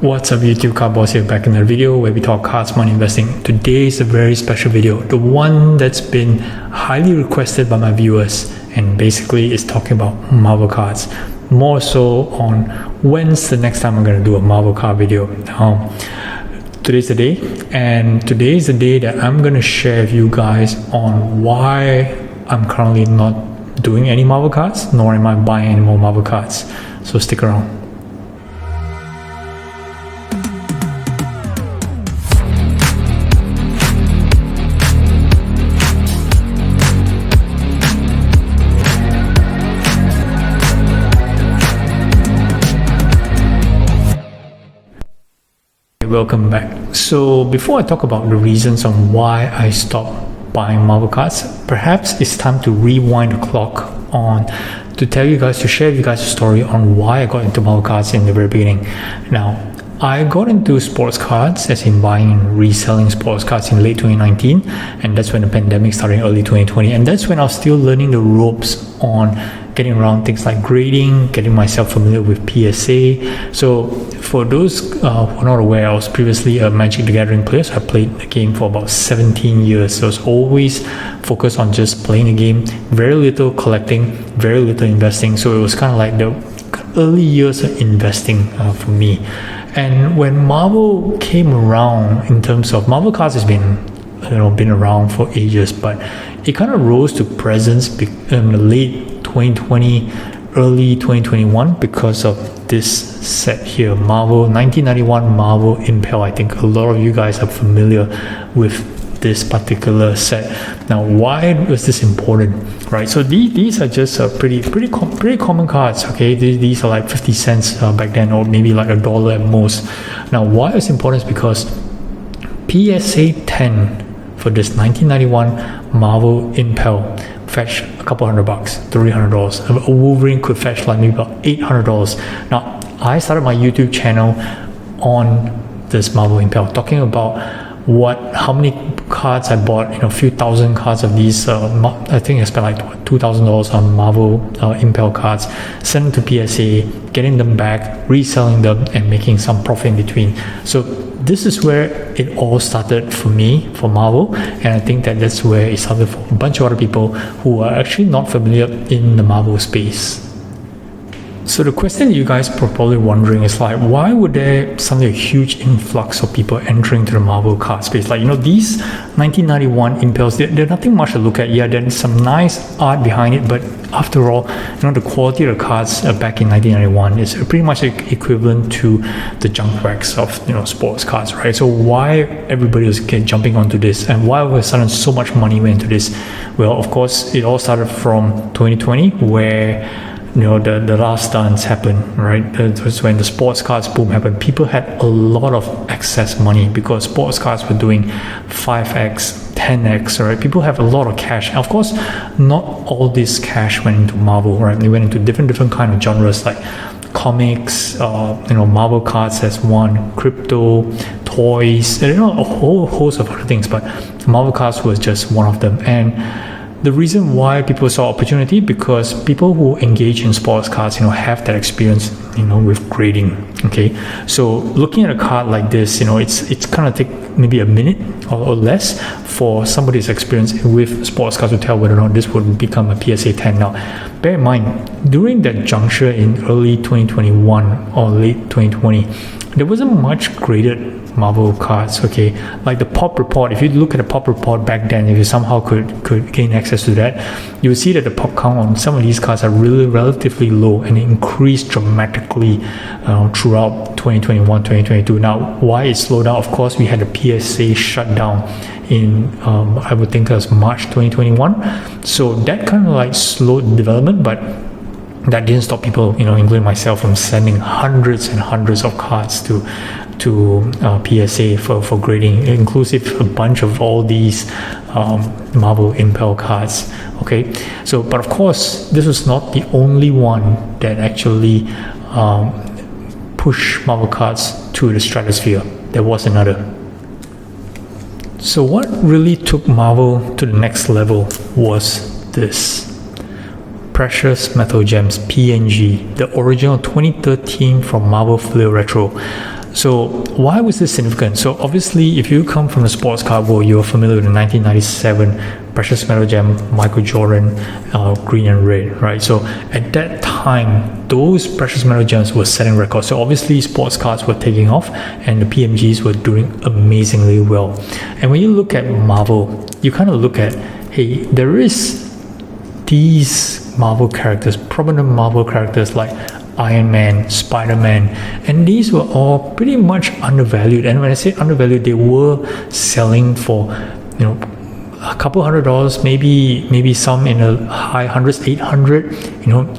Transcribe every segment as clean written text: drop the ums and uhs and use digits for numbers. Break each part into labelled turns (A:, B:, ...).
A: What's up YouTube, Card Boss here, back in another video where we talk cards, money, investing. Today is a very special video, the one that's been highly requested by my viewers, and basically is talking about Marvel cards. More so on when's the next time I'm going to do a Marvel card video. Today's the day, and today is the day that I'm going to share with you guys on why I'm currently not doing any Marvel cards, nor am I buying any more Marvel cards. So stick around. Welcome back. So before I talk about the reasons on why I stopped buying Marvel cards, perhaps it's time to rewind the clock on to share with you guys a story on why I got into Marvel cards in the very beginning. Now, I got into sports cards, as in buying and reselling sports cards in late 2019, and that's when the pandemic started in early 2020, and that's when I was still learning the ropes on getting around things like grading, getting myself familiar with PSA. So for those who are not aware, I was previously a Magic the Gathering player, so I played the game for about 17 years. So I was always focused on just playing the game, very little collecting, very little investing. So it was kind of like the early years of investing for me. And when Marvel came around, in terms of Marvel cards has been around for ages, but it kind of rose to presence in the late 2020, early 2021 because of this set here, Marvel 1991 Marvel Impel. I think a lot of you guys are familiar with this particular set. Now, why was this important, right? So these are just pretty common cards. Okay, these are like 50 cents back then, or maybe like $1 at most. Now, why it's important is because PSA 10 for this 1991 Marvel Impel fetch a couple $100, $300. A Wolverine could fetch like maybe about $800. Now, I started my YouTube channel on this Marvel Impel, talking about how many cards I bought, a few thousand cards of these. I think I spent like $2,000 on Marvel Impel cards, sending them to PSA, getting them back, reselling them, and making some profit in between. So this is where it all started for me, for Marvel, and I think that's where it started for a bunch of other people who are actually not familiar in the Marvel space. So the question you guys are probably wondering is like, why would there suddenly a huge influx of people entering to the Marvel card space? Like, these 1991 Impels, they're nothing much to look at. Yeah, there's some nice art behind it, but after all, the quality of the cards back in 1991 is pretty much equivalent to the junk wax of sports cards, right? So why everybody was jumping onto this, and why all of a sudden so much money went into this? Well, of course, it all started from 2020, where the last dance happened, right? That was when the sports cards boom happened. People had a lot of excess money because sports cards were doing 5x, 10x, right? People have a lot of cash. And of course, not all this cash went into Marvel, right? They went into different kind of genres like comics, Marvel cards as one, crypto, toys, a whole host of other things. But Marvel cards was just one of them. And the reason why people saw opportunity, because people who engage in sports cards, have that experience, with grading. Okay, so looking at a card like this, it's kind of take maybe a minute or less for somebody's experience with sports cards to tell whether or not this would become a PSA 10. Now, bear in mind, during that juncture in early 2021 or late 2020, there wasn't much graded Marvel cards. Okay, like the pop report. If you look at the pop report back then, if you somehow could gain access to that, you will see that the pop count on some of these cards are really relatively low, and it increased dramatically throughout 2021, 2022. Now, why it slowed down? Of course, we had the PSA shutdown in I would think it was March 2021. So that kind of like slowed development, but that didn't stop people, including myself, from sending hundreds and hundreds of cards to PSA for grading, inclusive a bunch of all these Marvel Impel cards. Okay, so but of course, this was not the only one that actually pushed Marvel cards to the stratosphere. There was another. So what really took Marvel to the next level was this. Precious Metal Gems PNG, the original 2013 from Marvel Flair Retro. So why was this significant? So obviously, if you come from the sports card world, you're familiar with the 1997 Precious Metal Gem, Michael Jordan, green and red, right? So at that time, those Precious Metal Gems were setting records. So obviously, sports cards were taking off, and the PMGs were doing amazingly well. And when you look at Marvel, you kind of look at, hey, there is these Marvel characters, prominent Marvel characters like Iron Man, Spider-Man, and these were all pretty much undervalued. And when I say undervalued, they were selling for, a couple $100, maybe some in the high hundreds, 800.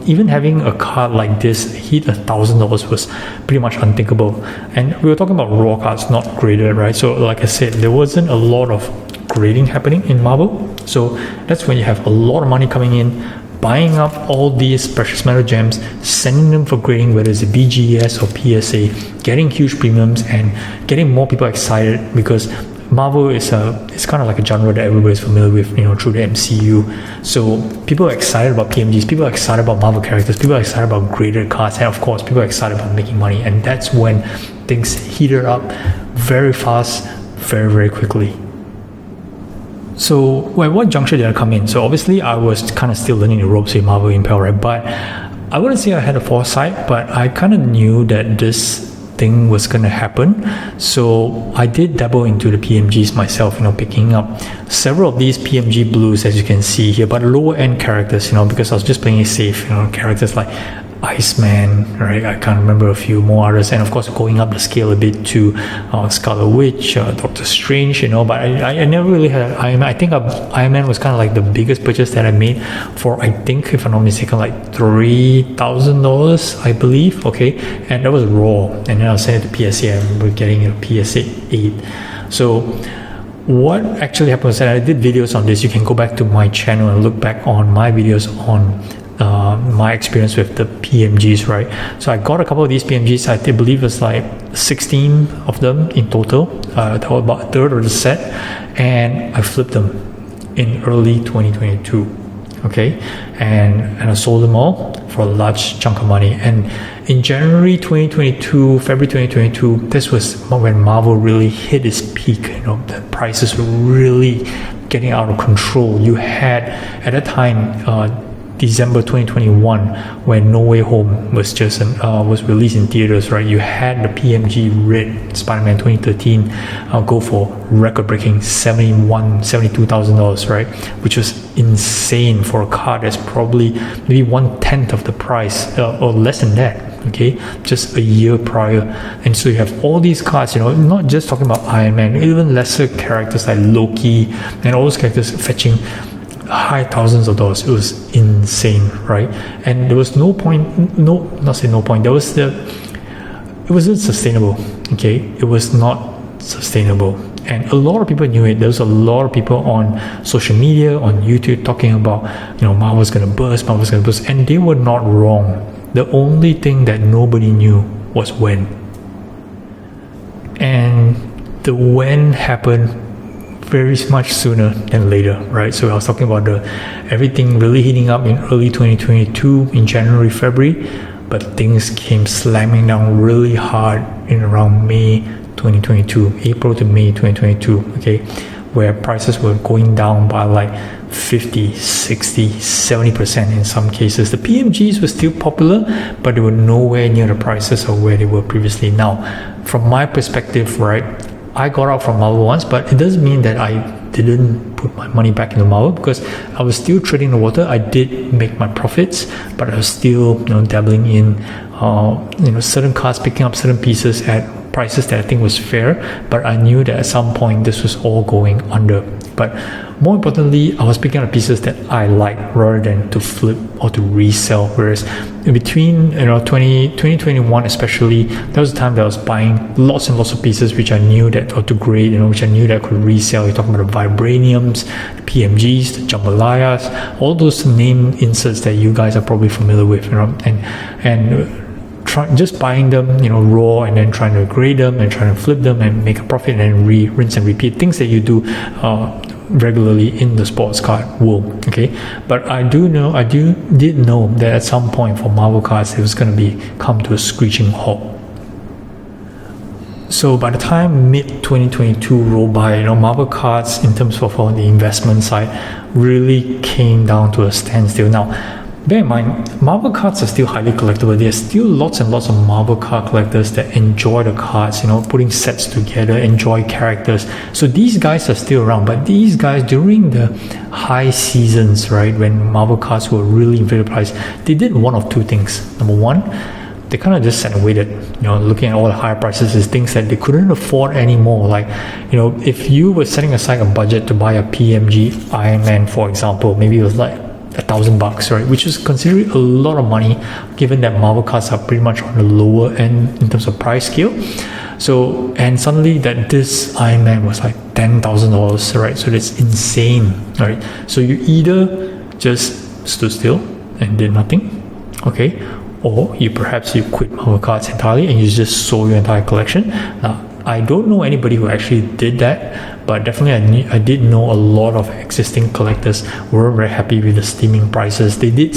A: Even having a card like this hit $1,000 was pretty much unthinkable. And we were talking about raw cards, not graded, right? So like I said, there wasn't a lot of grading happening in Marvel. So that's when you have a lot of money coming in, buying up all these precious metal gems, sending them for grading, whether it's a BGS or PSA, getting huge premiums and getting more people excited, because Marvel is it's kind of like a genre that everybody's familiar with, through the MCU. So people are excited about PMGs, people are excited about Marvel characters, people are excited about graded cards, and of course, people are excited about making money. And that's when things heated up very fast, very, very quickly. So at what juncture did I come in? So obviously I was kind of still learning the ropes with Marvel Impel, right? But I wouldn't say I had a foresight, but I kind of knew that this thing was going to happen. So I did dabble into the PMGs myself, picking up several of these PMG blues, as you can see here, but lower end characters, because I was just playing it safe, characters like Iceman, right? I can't remember a few more others, and of course going up the scale a bit to Scarlet Witch, Doctor Strange, but I never really had Iron Man. I think Iron Man was kind of like the biggest purchase that I made for, I think, if I'm not mistaken, like $3,000, I believe. Okay, and that was raw, and then I sent it to PSA. I remember getting a PSA 8. So what actually happened was that I did videos on this. You can go back to my channel and look back on my videos on my experience with the PMGs, right? So I got a couple of these PMGs. I believe it was like 16 of them in total. That was about a third of the set, and I flipped them in early 2022. Okay, and I sold them all for a large chunk of money. And in January 2022, February 2022, this was when Marvel really hit its peak. The prices were really getting out of control. You had, at that time, December 2021, when No Way Home was just was released in theaters, right? You had the PMG Red Spider-Man 2013 go for record-breaking $72,000, right? Which was insane for a card that's probably maybe 1/10 of the price, or less than that. Okay, just a year prior. And so you have all these cards, not just talking about Iron Man, even lesser characters like Loki and all those characters fetching high thousands of dollars. It was insane, right? And there was no point, it wasn't sustainable. Okay, it was not sustainable, and a lot of people knew it. There was a lot of people on social media, on YouTube, talking about, Marvel's gonna burst, and they were not wrong. The only thing that nobody knew was when, and the when happened very much sooner than later, right? So I was talking about everything really heating up in early 2022, in January, February, but things came slamming down really hard in around May 2022, April to May 2022, okay, where prices were going down by like 50, 60, 70% in some cases. The PMGs were still popular, but they were nowhere near the prices of where they were previously. Now, from my perspective, right, I got out from Marvel once, but it doesn't mean that I didn't put my money back into Marvel, because I was still trading the water. I did make my profits, but I was still, dabbling in, certain cards, picking up certain pieces at prices that I think was fair. But I knew that at some point this was all going under. But more importantly, I was picking up pieces that I like rather than to flip or to resell. Whereas in between 2021 especially, that was the time that I was buying lots and lots of pieces which I knew that, or to grade, which I knew that I could resell. You're talking about the Vibraniums, the PMGs, the Jambalayas, all those name inserts that you guys are probably familiar with, just buying them, raw, and then trying to grade them and trying to flip them and make a profit, and then rinse and repeat, things that you do regularly in the sports card world. Okay, but I did know that at some point for Marvel cards it was going to come to a screeching halt. So by the time mid-2022 rolled by, Marvel cards in terms of on the investment side really came down to a standstill. Now, bear in mind, Marvel cards are still highly collectible. There's still lots and lots of Marvel card collectors that enjoy the cards, putting sets together, enjoy characters. So these guys are still around, but these guys during the high seasons, right, when Marvel cards were really inflated price, they did one of two things. Number one, they kind of just sat and waited, looking at all the higher prices is things that they couldn't afford anymore. Like, if you were setting aside a budget to buy a PMG Iron Man, for example, maybe it was like $1,000, right? Which is considered a lot of money, given that Marvel cards are pretty much on the lower end in terms of price scale. So, and suddenly this Iron Man was like $10,000, right? So that's insane, right? So you either just stood still and did nothing, okay? Or you quit Marvel cards entirely and you just sold your entire collection. Now, I don't know anybody who actually did that, but definitely I did know a lot of existing collectors were very happy with the steaming prices. They did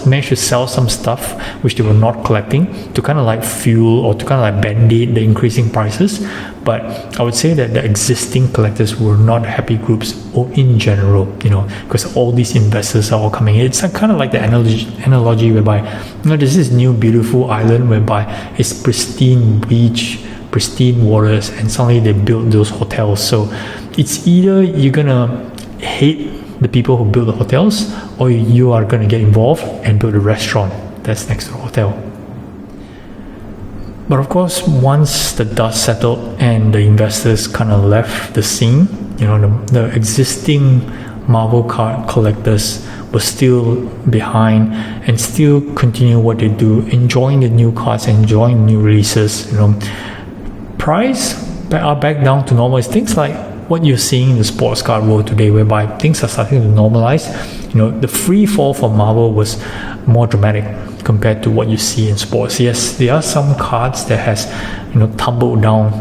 A: manage to sell some stuff which they were not collecting to kind of like fuel or to kind of like band-aid the increasing prices. But I would say that the existing collectors were not happy groups or in general, because all these investors are all coming in. It's kind of like the analogy whereby, there's this new beautiful island whereby it's pristine beach, pristine waters, and suddenly they build those hotels. So it's either you're gonna hate the people who build the hotels, or you are gonna get involved and build a restaurant that's next to the hotel. But of course, once the dust settled and the investors kind of left the scene, the existing Marvel card collectors were still behind and still continue what they do, enjoying the new cards, enjoying new releases. Price are back down to normal. It's things like what you're seeing in the sports card world today, whereby things are starting to normalize. The free fall for Marvel was more dramatic compared to what you see in sports. Yes, there are some cards that has tumbled down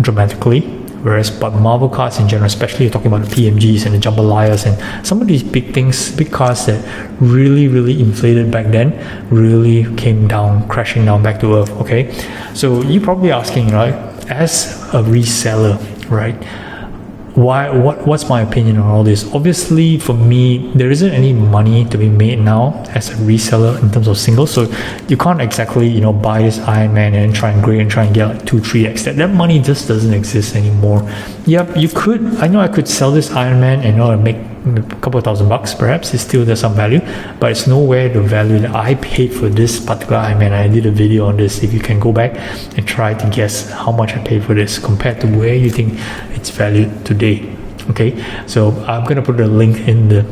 A: dramatically, but Marvel cards in general, especially talking about the PMGs and the Jambalayas and some of these big cards that really inflated back then, really came down, crashing down back to earth. Okay, so you're probably asking, right, as a reseller, right, what's my opinion on all this? Obviously, for me, there isn't any money to be made now as a reseller in terms of singles, so you can't exactly buy this Iron Man and try and grade and try and get like 2-3x. That money just doesn't exist anymore. Yep, you could, I could sell this Iron Man and make a couple of $1,000 perhaps. It still there's some value, but it's nowhere the value that I paid for this particular Iron Man. I did a video on this. If you can go back and try to guess how much I paid for this compared to where you think it's valued today. Okay, so I'm gonna put a link in the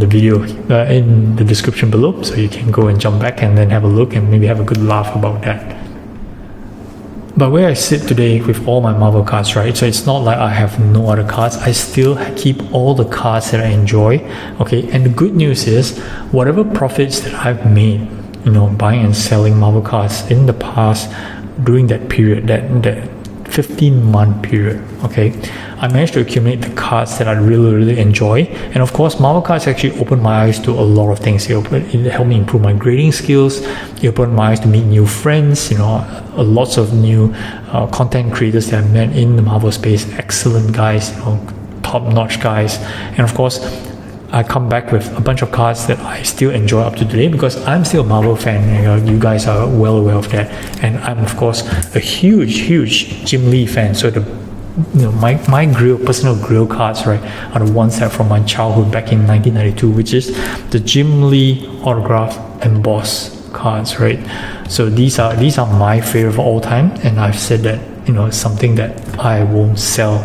A: video in the description below, so you can go and jump back and then have a look and maybe have a good laugh about that. But where I sit today with all my Marvel cards, right? So it's not like I have no other cards. I still keep all the cards that I enjoy. Okay, and the good news is, whatever profits that I've made, buying and selling Marvel cards in the past during that period, that 15-month period, okay, I managed to accumulate the cards that I really enjoy. And of course, Marvel cards actually opened my eyes to a lot of things. It helped me improve my grading skills. It opened my eyes to meet new friends, lots of new content creators that I met in the Marvel space, excellent guys, top-notch guys. And of course, I come back with a bunch of cards that I still enjoy up to today because I'm still a Marvel fan. You guys are well aware of that. And I'm of course a huge Jim Lee fan. So my personal grill cards, right, are the ones that from my childhood back in 1992, which is the Jim Lee autograph embossed cards, right? So these are my favorite of all time, and I've said that it's something that I won't sell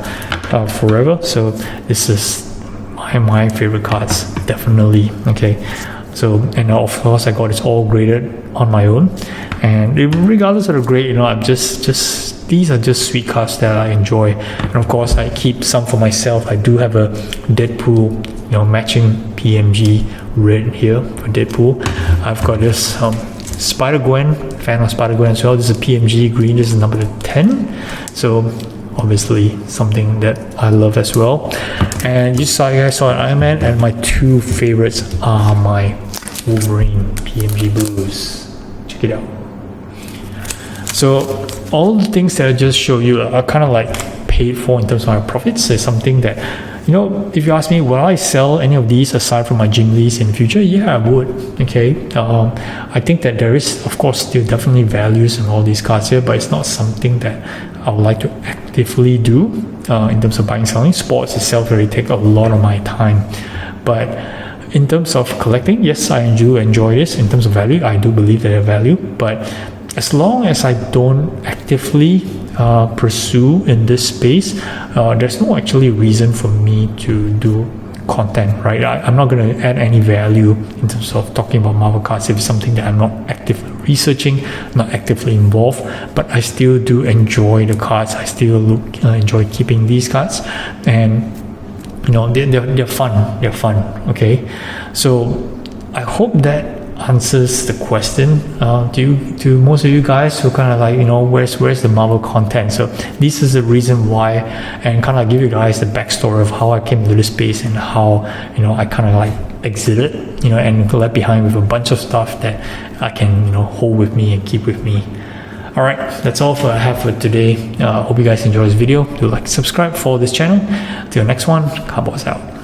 A: forever. So this is my favorite cards, definitely. Okay, so, and of course I got this all graded on my own, and regardless of the grade, I'm just these are just sweet cards that I enjoy. And of course I keep some for myself. I do have a Deadpool matching PMG red here for Deadpool. I've got this Spider-Gwen, fan of Spider-Gwen as well. This is a PMG green. This is number 10, so obviously something that I love as well. And you guys saw an Iron Man, and my two favorites are my Wolverine PMG blues. Check it out. So all the things that I just showed you are kind of like paid for in terms of my profits. It's something that, if you ask me, will I sell any of these aside from my gym lease in the future? Yeah, I would. Okay. I think that there is, of course, still definitely values in all these cards here, but it's not something that I would like to actively do in terms of buying and selling. Sports itself really take a lot of my time. But in terms of collecting, yes, I do enjoy this. In terms of value, I do believe that they have value. But as long as I don't actively pursue in this space, there's no actually reason for me to do content, right? I'm not going to add any value in terms of talking about Marvel cards if it's something that I'm not actively researching, not actively involved, but I still do enjoy the cards. I still enjoy keeping these cards, and they're fun, okay? So I hope that answers the question to most of you guys who kind of like, where's the Marvel content. So this is the reason why, and kind of give you guys the backstory of how I came into this space and how I kind of like exited and left behind with a bunch of stuff that I can hold with me and keep with me. Alright, that's all I have for today. Hope you guys enjoy this video. Do like, subscribe, follow this channel. Till next one, Cowboys out.